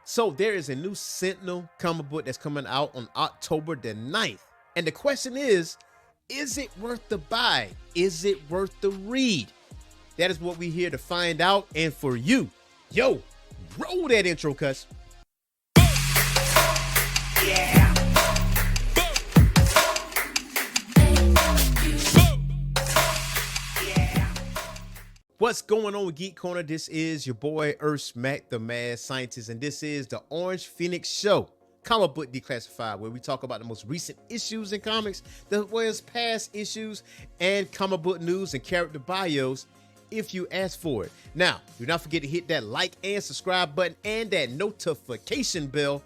So there is a new Sentinel comic book that's coming out on October the 9th. And the question is it worth the buy? Is it worth the read? That is what we're here to find out. And for you, yo, roll that intro, cuz. Yeah. What's going on with Geek Corner? This is your boy Earth Smack, the mad scientist, and this is the Orange Phoenix Show, comic book declassified, where we talk about the most recent issues in comics, as well as past issues and comic book news and character bios, if you ask for it. Now, do not forget to hit that like and subscribe button and that notification bell,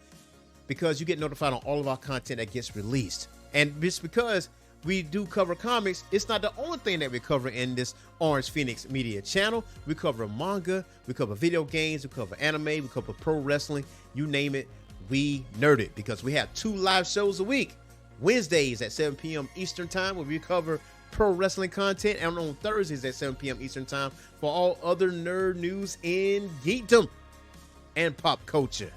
because you get notified on all of our content that gets released. And just because we do cover comics, it's not the only thing that we cover in this Orange Phoenix Media channel. We cover manga, we cover video games, we cover anime, we cover pro wrestling, you name it, we nerd it, because we have 2 live shows a week. Wednesdays at 7 p.m. Eastern Time, where we cover pro wrestling content, and on Thursdays at 7 p.m. Eastern Time for all other nerd news in geekdom and pop culture.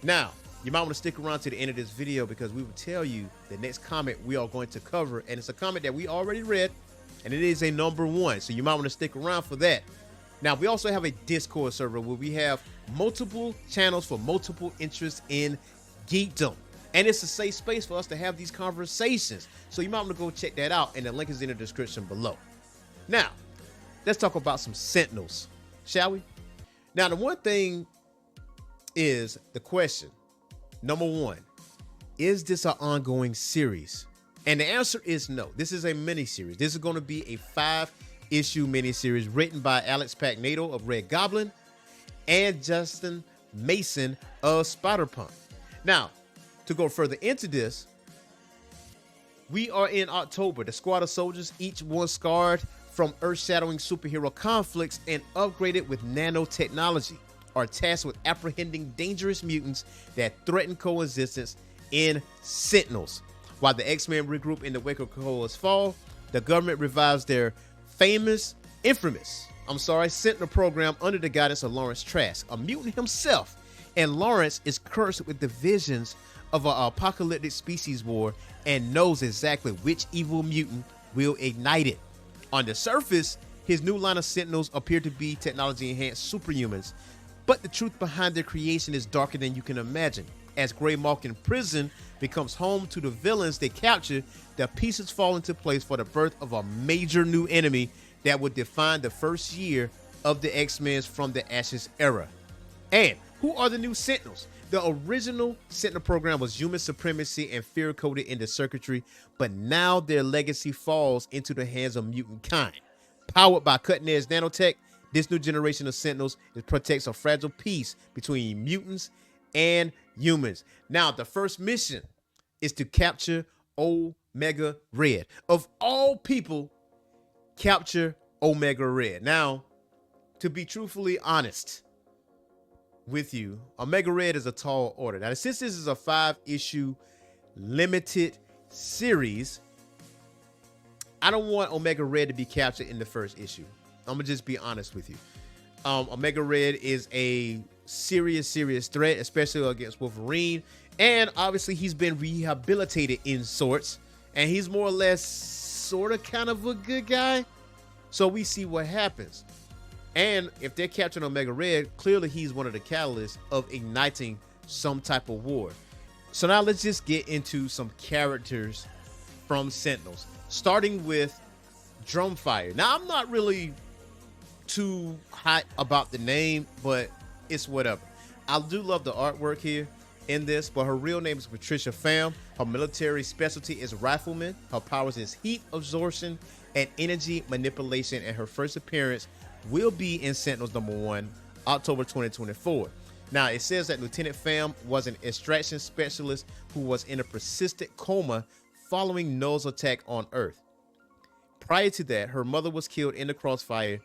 Now, you might want to stick around to the end of this video, because we will tell you the next comic we are going to cover, and it's a comic that we already read, and it is a #1, so you might want to stick around for that. Now, we also have a Discord server where we have multiple channels for multiple interests in geekdom, and it's a safe space for us to have these conversations, so you might want to go check that out, and the link is in the description below. Now, let's talk about some Sentinels, shall we? Now, the one thing is the question. #1, is this an ongoing series? And the answer is no. This is a mini-series. This is going to be a 5-issue mini-series written by Alex Pagnato of Red Goblin and Justin Mason of Spider-Punk. Now, to go further into this, we are in October. The squad of soldiers, each one scarred from earth-shattering superhero conflicts and upgraded with nanotechnology, are tasked with apprehending dangerous mutants that threaten coexistence in Sentinels. While the X-Men regroup in the wake of Krakoa's fall, the government revives their infamous Sentinel program under the guidance of Lawrence Trask, a mutant himself. And Lawrence is cursed with the visions of an apocalyptic species war and knows exactly which evil mutant will ignite it. On the surface, his new line of Sentinels appear to be technology-enhanced superhumans, but the truth behind their creation is darker than you can imagine. As Greymalkin Prison becomes home to the villains they capture, the pieces fall into place for the birth of a major new enemy that would define the first year of the X-Men from the Ashes era. And who are the new Sentinels? The original Sentinel program was human supremacy and fear coded into circuitry, but now their legacy falls into the hands of mutant kind. Powered by cutting-edge nanotech, this new generation of Sentinels protects a fragile peace between mutants and humans. Now, the first mission is to capture Omega Red. Of all people, capture Omega Red. Now, to be truthfully honest with you, Omega Red is a tall order. Now, since this is a 5-issue limited series, I don't want Omega Red to be captured in the first issue. I'm gonna just be honest with you. Omega Red is a serious threat, especially against Wolverine, and obviously he's been rehabilitated in sorts, and he's more or less sort of kind of a good guy, so we see what happens. And if they're capturing Omega Red, clearly he's one of the catalysts of igniting some type of war. So now let's just get into some characters from Sentinels, starting with Drumfire. Now, I'm not really too hot about the name, but it's whatever. I do love the artwork here in this, but her real name is Patricia Pham. Her military specialty is rifleman. Her powers is heat absorption and energy manipulation, and her first appearance will be in Sentinels #1, October 2024. Now, it says that Lieutenant Pham was an extraction specialist who was in a persistent coma following Null's attack on Earth. Prior to that, her mother was killed in the crossfire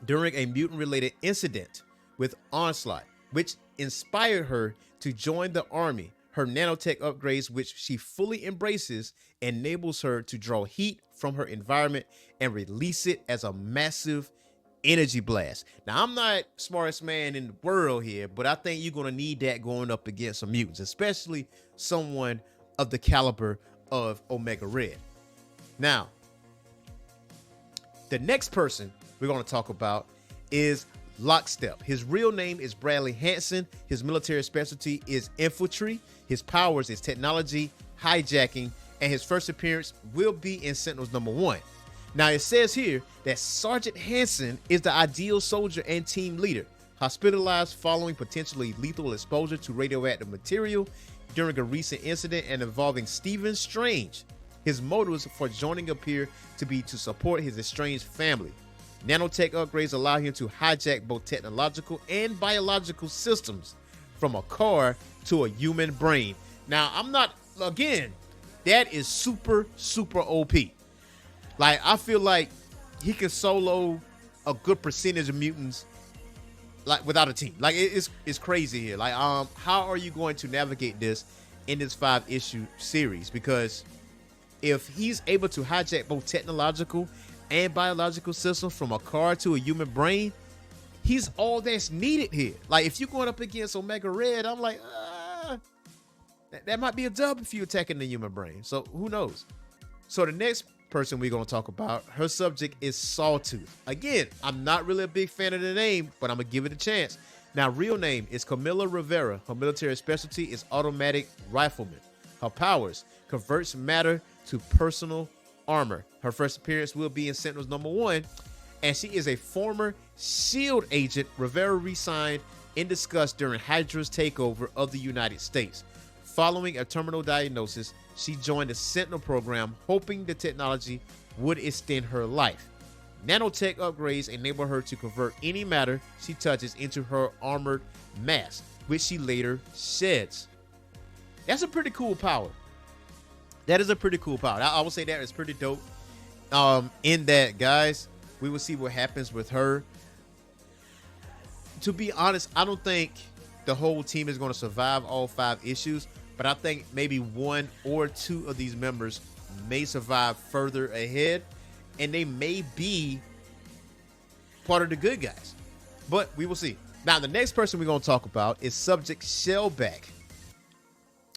during a mutant-related incident with Onslaught, which inspired her to join the army. Her nanotech upgrades, which she fully embraces, enables her to draw heat from her environment and release it as a massive energy blast. Now, I'm not smartest man in the world here, but I think you're going to need that going up against some mutants, especially someone of the caliber of Omega Red. Now, the next person we're going to talk about is Lockstep. His real name is Bradley Hanson. His military specialty is infantry. His powers is technology, hijacking, and his first appearance will be in Sentinels #1. Now, it says here that Sergeant Hanson is the ideal soldier and team leader, hospitalized following potentially lethal exposure to radioactive material during a recent incident and involving Stephen Strange. His motives for joining appear to be to support his estranged family. Nanotech upgrades allow him to hijack both technological and biological systems, from a car to a human brain. Now, that is super, super OP. Like, I feel like he can solo a good percentage of mutants, like, without a team. Like, it's crazy here. Like, how are you going to navigate this in this 5-issue series? Because if he's able to hijack both technological and biological systems, from a car to a human brain, he's all that's needed here. Like, if you're going up against Omega Red, I'm like, that might be a dub if you're attacking the human brain. So who knows? So the next person we're going to talk about, her subject is Sawtooth. Again, I'm not really a big fan of the name, but I'm going to give it a chance. Now, real name is Camila Rivera. Her military specialty is automatic rifleman. Her powers: converts matter to personal armor. Her first appearance will be in Sentinels #1, and she is a former SHIELD agent. Rivera resigned in disgust during Hydra's takeover of the United States. Following a terminal diagnosis, she joined the Sentinel program, hoping the technology would extend her life. Nanotech upgrades enable her to convert any matter she touches into her armored mass, which she later sheds. That's a pretty cool power. That is a pretty cool power. I would say that is pretty dope. In that, guys, we will see what happens with her. To be honest, I don't think the whole team is going to survive all 5 issues, but I think maybe 1 or 2 of these members may survive further ahead, and they may be part of the good guys. But we will see. Now, the next person we're going to talk about is Subject Shellback.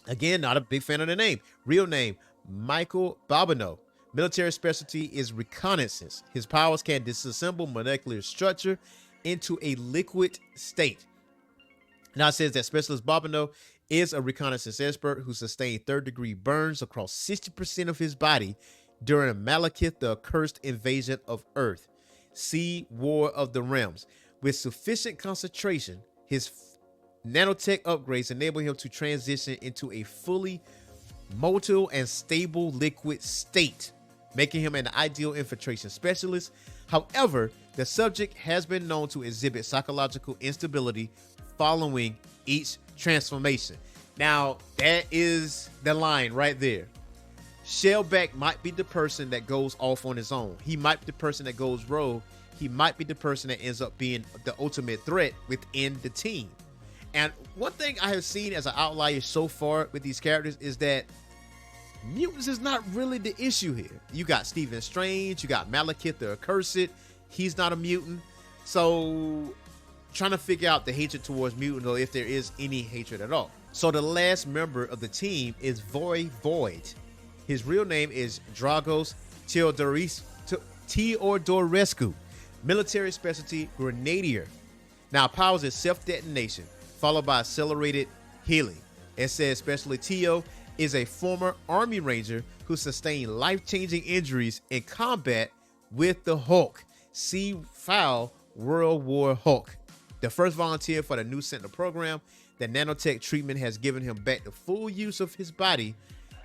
Again, not a big fan of the name. Real name, Michael Bobineau. Military specialty is reconnaissance. His powers can disassemble molecular structure into a liquid state. Now, it says that Specialist Bobineau is a reconnaissance expert who sustained third-degree burns across 60% of his body during Malekith, the accursed invasion of Earth. See War of the Realms. With sufficient concentration, his nanotech upgrades enable him to transition into a fully motile and stable liquid state, making him an ideal infiltration specialist. However, the subject has been known to exhibit psychological instability following each transformation. Now, that is the line right there. Shellback might be the person that goes off on his own. He might be the person that goes rogue. He might be the person that ends up being the ultimate threat within the team. And one thing I have seen as an outlier so far with these characters is that mutants is not really the issue here. You got Stephen Strange, you got Malekith the Accursed. He's not a mutant. So trying to figure out the hatred towards mutants, or if there is any hatred at all. So the last member of the team is Void. His real name is Dragos Teodorescu. Military specialty, Grenadier. Now, powers is self-detonation, followed by accelerated healing. It says especially Teo is a former Army Ranger who sustained life-changing injuries in combat with the Hulk. See Foul World War Hulk. The first volunteer for the new Sentinel program, the nanotech treatment has given him back the full use of his body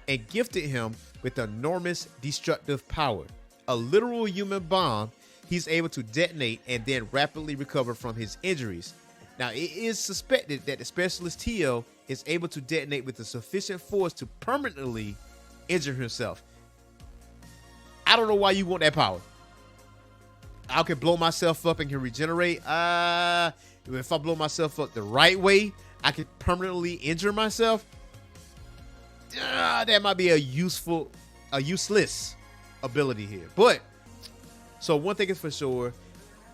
and gifted him with enormous destructive power. A literal human bomb he's able to detonate and then rapidly recover from his injuries. Now, it is suspected that the specialist Teo is able to detonate with the sufficient force to permanently injure himself. I don't know why you want that power. I can blow myself up and can regenerate. If I blow myself up the right way, I can permanently injure myself. That might be a useless ability here. But so one thing is for sure,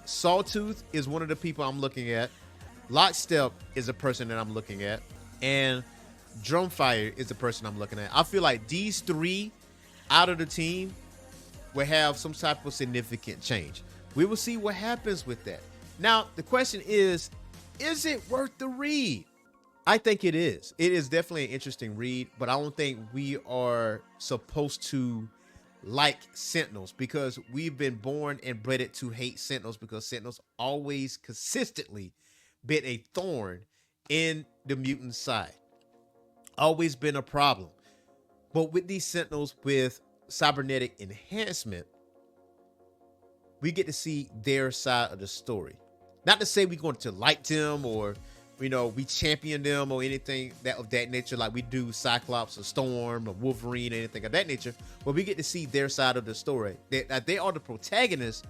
Sawtooth is one of the people I'm looking at. Lockstep is a person that I'm looking at. And Drumfire is the person I'm looking at. I feel like these three out of the team will have some type of significant change. We will see what happens with that. Now, the question is it worth the read? I think it is. It is definitely an interesting read, but I don't think we are supposed to like Sentinels because we've been born and bred to hate Sentinels because Sentinels always consistently been a thorn in the mutant side. Always been a problem. But with these Sentinels with cybernetic enhancement, we get to see their side of the story. Not to say we're going to like them or, we champion them or anything of that nature like we do Cyclops or Storm or Wolverine or anything of that nature, but we get to see their side of the story. They are the protagonists,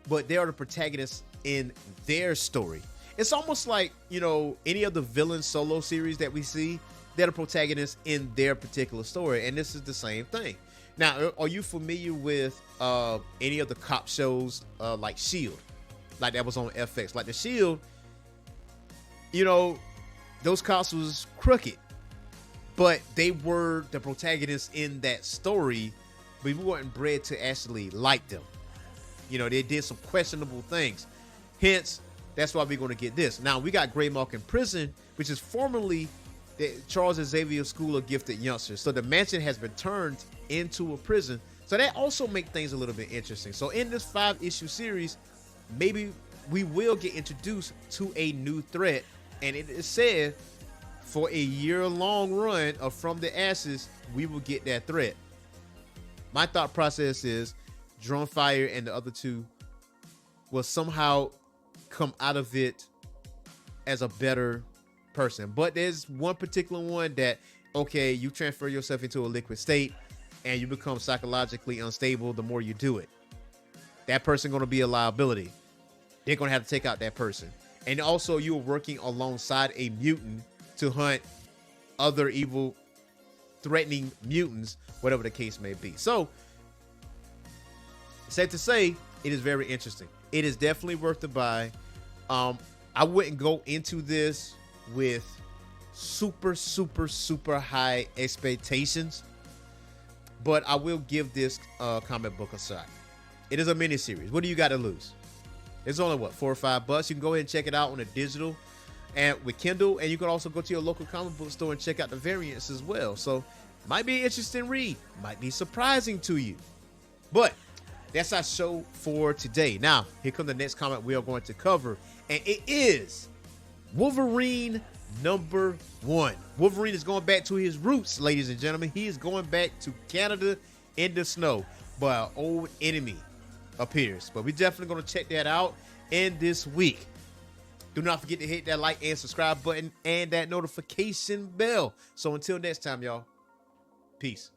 but they are the protagonists in their story. It's almost like, any of the villain solo series that we see, they're the protagonists in their particular story, and this is the same thing. Now, are you familiar with any of the cop shows like S.H.I.E.L.D.? Like that was on FX. Like the S.H.I.E.L.D., those cops was crooked, but they were the protagonists in that story, but we weren't bred to actually like them. They did some questionable things. Hence, that's why we're going to get this. Now, we got Greymark in prison, which is formerly the Charles Xavier School of Gifted Youngsters. So the mansion has been turned into a prison. So that also makes things a little bit interesting. So in this 5-issue series, maybe we will get introduced to a new threat. And it is said for a year-long run of From the Ashes, we will get that threat. My thought process is Drumfire and the other two will somehow come out of it as a better person. But there's one particular one that, okay, you transfer yourself into a liquid state and you become psychologically unstable the more you do it. That person going to be a liability. They're going to have to take out that person. And also you're working alongside a mutant to hunt other evil, threatening mutants, whatever the case may be. So, safe to say, it is very interesting. It is definitely worth the buy. I wouldn't go into this with super high expectations, but I will give this comic book a shot. It is a miniseries. What do you got to lose? It's only $4 or $5. You can go ahead and check it out on the digital and with Kindle, and you can also go to your local comic book store and check out the variants as well. So, might be an interesting read, might be surprising to you, but that's our show for today. Now, here comes the next comic we are going to cover, and it is Wolverine #1. Wolverine is going back to his roots, ladies and gentlemen. He is going back to Canada in the snow, but an old enemy appears. But we're definitely going to check that out in this week. Do not forget to hit that like and subscribe button and that notification bell. So until next time, y'all, peace.